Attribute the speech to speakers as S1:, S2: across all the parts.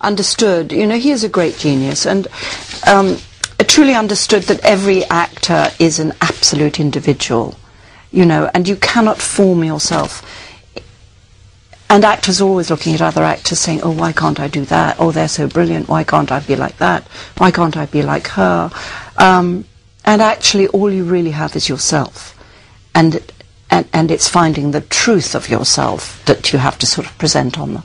S1: understood, you know, he is a great genius, and truly understood that every actor is an absolute individual, you know, and you cannot form yourself. And actors are always looking at other actors saying, oh, why can't I do that? Oh, they're so brilliant, why can't I be like that? Why can't I be like her? And actually all you really have is yourself. And it's finding the truth of yourself that you have to sort of present on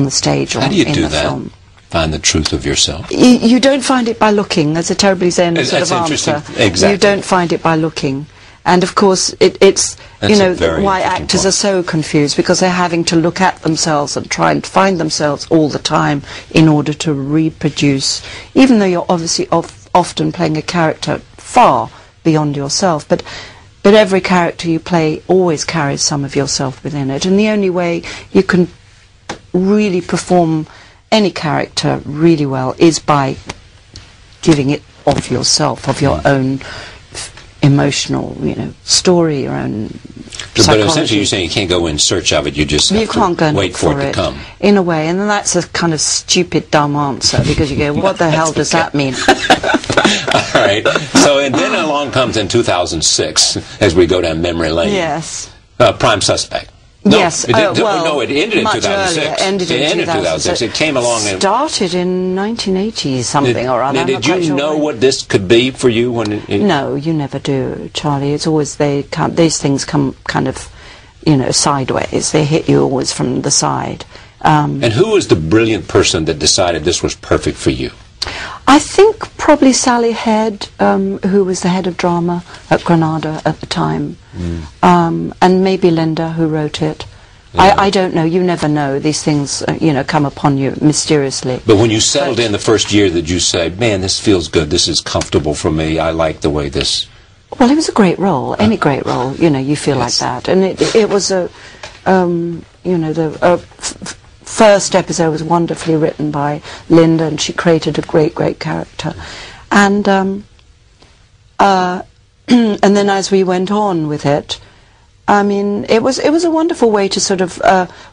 S1: the stage or in the film.
S2: How do you do that? Find the truth of yourself?
S1: You don't find it by looking. That's a terribly Zen sort of answer.
S2: Exactly.
S1: You don't find it by looking. And of course, it's you know, why actors are so confused, because they're having to look at themselves and try and find themselves all the time in order to reproduce, even though you're obviously often playing a character far beyond yourself. But every character you play always carries some of yourself within it. And the only way you can really perform any character really well is by giving it of yourself, of your own emotional, you know, story, your own psychology.
S2: But essentially you're saying you can't go in search of it, you just have to wait for it to come.
S1: In a way, and then that's a kind of stupid, dumb answer, because you go, what the hell does that mean?
S2: All right. So, and then along comes in 2006, as we go down memory lane.
S1: Yes.
S2: Prime Suspect. No,
S1: yes.
S2: It ended in 2006.
S1: Earlier, ended in 2006.
S2: It came along and
S1: started in 1980 something or other.
S2: Did you know what this could be for you when it
S1: No, you never do, Charlie. It's always these things come kind of, you know, sideways. They hit you always from the side.
S2: And who was the brilliant person that decided this was perfect for you?
S1: I think probably Sally Head, who was the head of drama at Granada at the time, and maybe Linda, who wrote it. Yeah. I don't know. You never know. These things, you know, come upon you mysteriously.
S2: But when you settled in the first year, did you say, man, this feels good, this is comfortable for me, I like the way this...
S1: Well, it was a great role. Any great role, you know, you feel like that. And it was a, you know, the... first episode was wonderfully written by Linda, and she created a great character. And and then as we went on with it, I mean, it was a wonderful way to sort of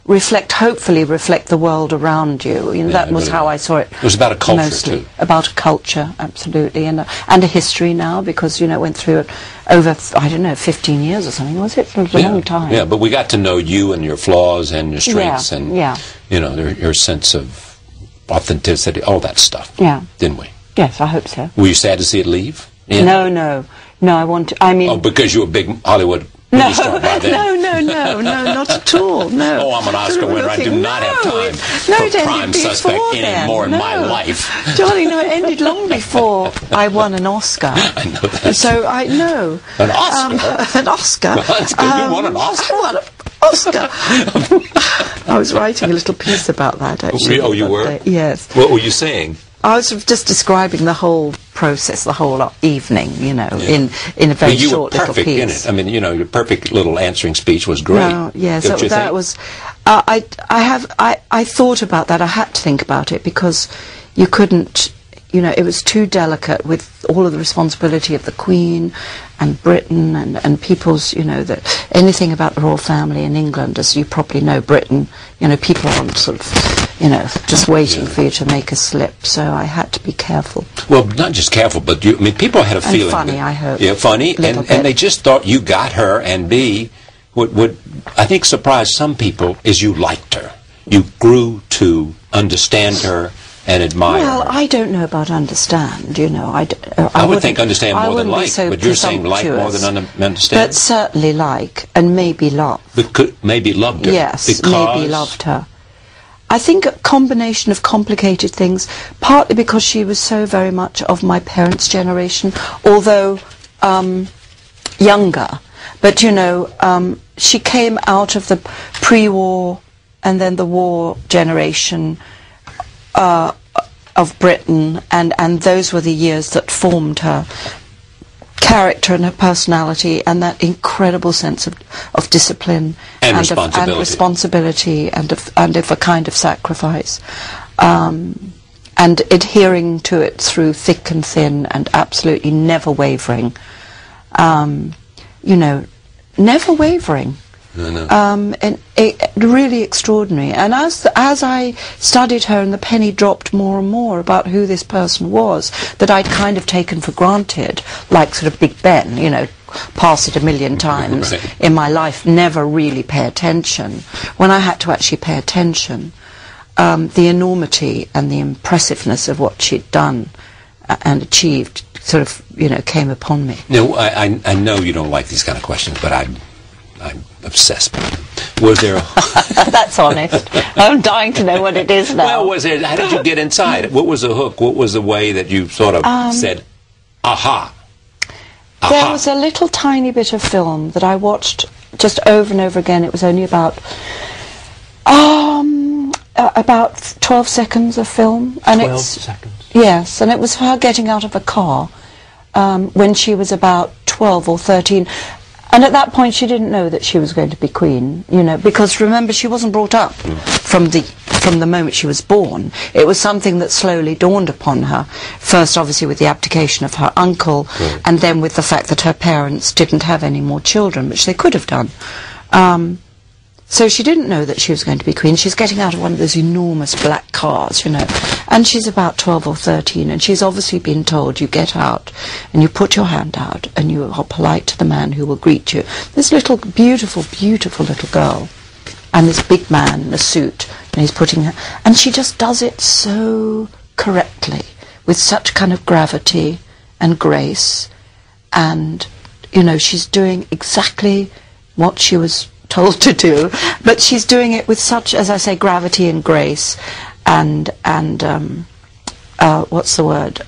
S1: hopefully reflect the world around you. You know, that was how I saw it.
S2: It was about a culture
S1: mostly.
S2: too. About
S1: a culture, absolutely, and a history now, because, you know, it went through it over, I don't know, 15 years or something, was it? It was a long time.
S2: Yeah, but we got to know you and your flaws and your strengths and, you know, your sense of authenticity, all that stuff.
S1: Yeah.
S2: Didn't we?
S1: Yes, I hope so.
S2: Were you sad to see it leave?
S1: Yeah. No, I mean...
S2: Oh, because you were a big Hollywood movie star by then.
S1: No, not at all, no.
S2: Oh, I'm an Oscar winner, I do not have time for Prime Suspect anymore in my life.
S1: Johnny, no, it ended long before I won an Oscar.
S2: I know that.
S1: So I know.
S2: An Oscar?
S1: An Oscar.
S2: You won an Oscar?
S1: I won an Oscar. I was writing a little piece about that, actually.
S2: Oh, you were?
S1: Yes.
S2: What were you saying?
S1: I was just describing the whole process, the whole evening, you know, in a very short little piece.
S2: You were perfect in it. I mean, you know, your perfect little answering speech was great.
S1: No, yes, that was. I thought about that. I had to think about it, because you couldn't, you know, it was too delicate with all of the responsibility of the Queen and Britain and people's, you know, that anything about the royal family in England, as you probably know, Britain, you know, people aren't sort of, you know, just waiting for you to make a slip. So I had to be careful.
S2: Well, not just careful, but I mean, people had a feeling.
S1: Funny, I hope.
S2: Yeah, funny, and they just thought you got her, and B, what I think surprised some people is you liked her. You grew to understand her and admire her.
S1: Well, I don't know about understand, you know.
S2: I would think understand more than like,
S1: so
S2: but you're saying like more than understand?
S1: But certainly like, and maybe love.
S2: But maybe loved her?
S1: Yes, maybe loved her. I think a combination of complicated things, partly because she was so very much of my parents' generation, although younger. But, you know, she came out of the pre-war and then the war generation of Britain, and those were the years that formed her character and her personality and that incredible sense of discipline
S2: and
S1: responsibility and of a kind of sacrifice, and adhering to it through thick and thin and absolutely never wavering. You know, never wavering. And really extraordinary. And as I studied her, and the penny dropped more and more about who this person was, that I'd kind of taken for granted, like sort of Big Ben, you know, pass it a million times in my life, never really pay attention. When I had to actually pay attention, the enormity and the impressiveness of what she'd done and achieved sort of, you know, came upon me.
S2: No, I know you don't like these kind of questions, but I'm obsessed with them. Was there
S1: That's honest. I'm dying to know what it is now.
S2: Well, how did you get inside? What was the hook? What was the way that you sort of said, aha?
S1: There was a little tiny bit of film that I watched just over and over again. It was only about 12 seconds of film. And
S2: 12 seconds?
S1: Yes, and it was her getting out of a car when she was about 12 or 13. And at that point she didn't know that she was going to be Queen, you know, because remember, she wasn't brought up from the moment she was born. It was something that slowly dawned upon her, first obviously with the abdication of her uncle, and then with the fact that her parents didn't have any more children, which they could have done. So she didn't know that she was going to be Queen. She's getting out of one of those enormous black cars, you know, and she's about 12 or 13, and she's obviously been told, you get out and you put your hand out and you are polite to the man who will greet you. This little beautiful, beautiful little girl, and this big man in a suit, and he's putting her, and she just does it so correctly, with such kind of gravity and grace, and, you know, she's doing exactly what she was told to do, but she's doing it with such, as I say, gravity and grace, and what's the word?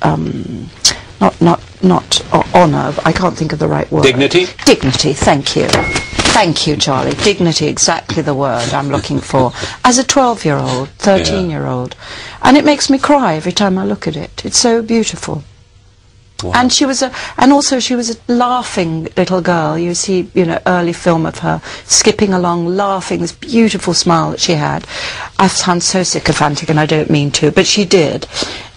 S1: Not honour. I can't think of the right word.
S2: Dignity.
S1: Dignity. Thank you. Thank you, Charlie. Dignity, exactly the word I'm looking for. As a 12-year-old, 13-year-old, and it makes me cry every time I look at it. It's so beautiful. Wow. And she was also she was a laughing little girl. You see, you know, early film of her skipping along, laughing, this beautiful smile that she had. I sound so sycophantic, and I don't mean to, but she did.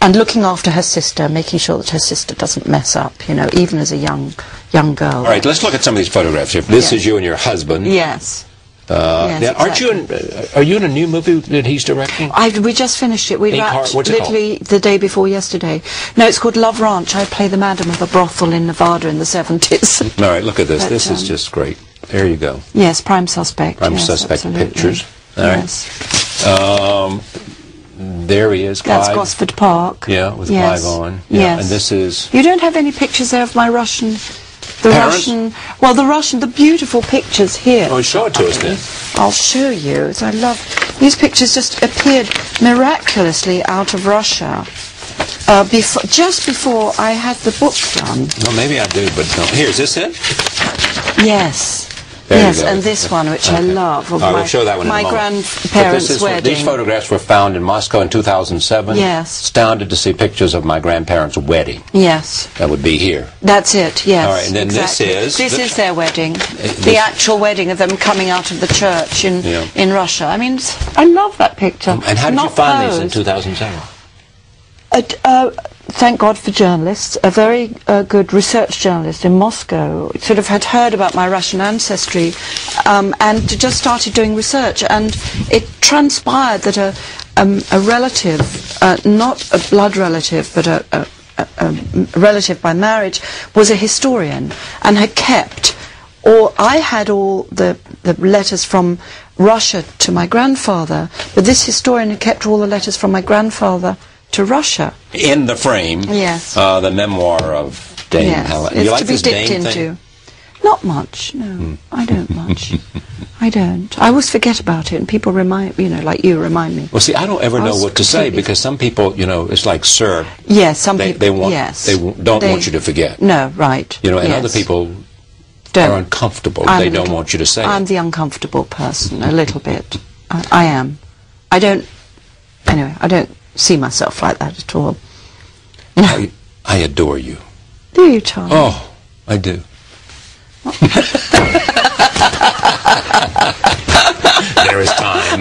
S1: And looking after her sister, making sure that her sister doesn't mess up, you know, even as a young girl.
S2: All right, let's look at some of these photographs here. This is you and your husband.
S1: Yes.
S2: Yes, now, exactly. Are you in a new movie that he's directing?
S1: We just finished it. We wrapped literally the day before yesterday. No, it's called Love Ranch. I play the madam of a brothel in Nevada in the 70s.
S2: All right, look at this. But, this is just great. There you go.
S1: Yes, Prime Suspect.
S2: Prime Suspect
S1: absolutely.
S2: Pictures. All right.
S1: Yes.
S2: There he is, Clive.
S1: That's Gosford Park.
S2: Yeah, with Clive Owen. Yeah.
S1: Yes.
S2: And this is...
S1: You don't have any pictures there of my Russian... The beautiful pictures here.
S2: Oh, show it to us then.
S1: I'll show you. I love these pictures. Just appeared miraculously out of Russia just before I had the book done.
S2: Well, maybe I do, but no. Here, is this it?
S1: Yes.
S2: There
S1: yes, and this one, which I love, of
S2: we'll show that one
S1: my grandparents' wedding.
S2: These photographs were found in Moscow in 2007.
S1: Yes.
S2: Astounded to see pictures of my grandparents' wedding.
S1: Yes.
S2: That would be here.
S1: That's it, yes.
S2: All right, and then
S1: exactly.
S2: this
S1: is their wedding. The actual wedding of them coming out of the church in Russia. I mean, I love that picture.
S2: And how did you find these in 2007?
S1: Thank God for journalists. A very good research journalist in Moscow sort of had heard about my Russian ancestry and just started doing research, and it transpired that a relative, not a blood relative, but a relative by marriage, was a historian and had kept, or I had all the letters from Russia to my grandfather, but this historian had kept all the letters from my grandfather to Russia.
S2: In the frame,
S1: yes,
S2: the memoir of Dame Helen.
S1: It's
S2: you like
S1: to be
S2: this
S1: dipped
S2: Dame
S1: into.
S2: Thing?
S1: Not much, no. I don't much. I don't. I always forget about it, and people remind, like you remind me.
S2: Well, see, I don't ever know what to say, because some people, it's like, sir.
S1: Yes, some people.
S2: They don't want you to forget.
S1: No, right.
S2: And other people are uncomfortable. They don't want you to say it.
S1: I'm the uncomfortable person, a little bit. I am. I don't see myself like that at all.
S2: I adore you.
S1: Do you, Charlie?
S2: Oh, I do. There is time.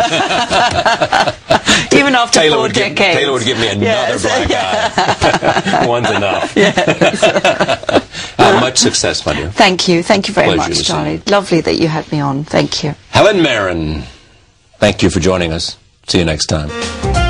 S1: Even after
S2: Taylor
S1: 4 decades.
S2: Taylor would give me another black eye. One's enough.
S1: Yes.
S2: Much success, my dear.
S1: Thank you. Thank you very
S2: Pleasure
S1: much,
S2: to see
S1: Charlie.
S2: you.
S1: Lovely that you had me on. Thank you.
S2: Helen Mirren, thank you for joining us. See you next time.